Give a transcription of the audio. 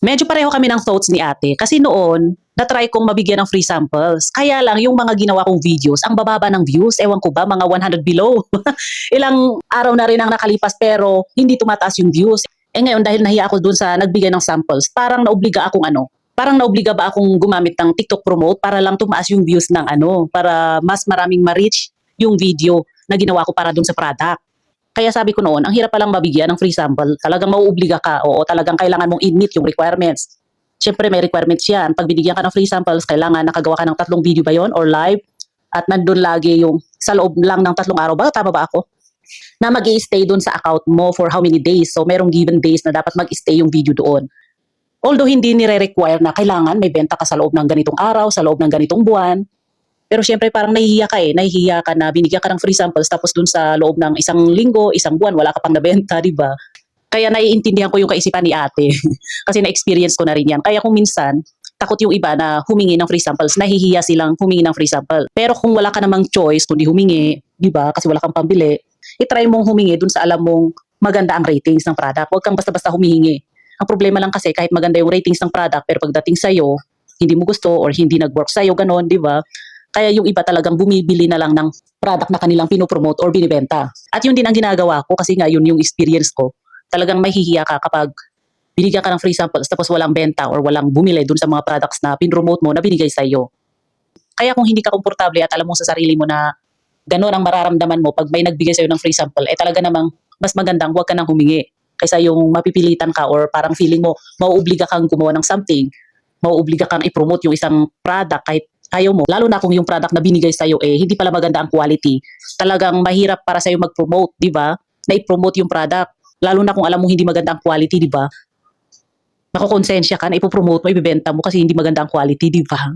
Medyo pareho kami ng thoughts ni ate kasi noon, na-try kong mabigyan ng free samples. Kaya lang yung mga ginawa kong videos, ang bababa ng views, ewan ko ba, mga 100 below. Ilang araw na rin ang nakalipas pero hindi tumataas yung views. Eh ngayon dahil nahiya ako dun sa nagbigay ng samples, parang naobliga ba akong gumamit ng TikTok promote para lang tumaas yung views ng para mas maraming ma-reach yung video na ginawa ko para dun sa product. Kaya sabi ko noon, ang hirap palang mabigyan ng free sample. Talagang mauobliga ka. Oo, talagang kailangan mong i-meet yung requirements. Siyempre may requirements yan. Pag binigyan ka ng free samples, kailangan nakagawa ka ng 3 video ba yon or live. At nandun lagi yung sa loob lang ng 3 araw ba? Tama ba ako? Na mag-i-stay dun sa account mo for how many days. So merong given days na dapat mag-stay yung video doon. Although hindi nire-require na kailangan may benta ka sa loob ng ganitong araw, sa loob ng ganitong buwan. Pero syempre parang nahihiya ka na binigyan ka ng free samples tapos dun sa loob ng 1 linggo, 1 buwan, wala ka pang nabenta, di ba? Kaya naiintindihan ko yung kaisipan ni ate. Kasi na-experience ko na rin yan. Kaya kung minsan, takot yung iba na humingi ng free samples, nahihiya silang humingi ng free sample. Pero kung wala ka namang choice, kundi humingi, di ba? Kasi wala kang pambili, itry mong humingi dun sa alam mong maganda ang ratings ng product. Huwag kang basta-basta humihingi. Ang problema lang kasi kahit maganda yung ratings ng product, pero pagdating sa'yo, hindi mo gusto or hindi nag-work sa'yo, ganon, di ba? Kaya yung iba talagang bumibili na lang ng product na kanilang pinopromote or binibenta. At yun din ang ginagawa ko kasi nga yun yung experience ko. Talagang mahihiya ka kapag binigyan ka ng free samples tapos walang benta or walang bumili dun sa mga products na pinromote mo na binigay sa iyo. Kaya kung hindi ka komportable at alam mo sa sarili mo na gano'n ang mararamdaman mo pag may nagbigay sa'yo ng free sample, eh talaga namang mas magandang huwag ka nang humingi. Kaysa yung mapipilitan ka or parang feeling mo mauobliga kang gumawa ng something, mauobliga kang i-promote yung isang product kahit ayaw mo, lalo na kung yung product na binigay sa'yo hindi pala maganda ang quality. Talagang mahirap para sa'yo mag-promote, di ba? Na i-promote yung product. Lalo na kung alam mo hindi maganda ang quality, di ba? Makokonsensya ka na ipopromote mo, ibibenta mo kasi hindi maganda ang quality, di ba?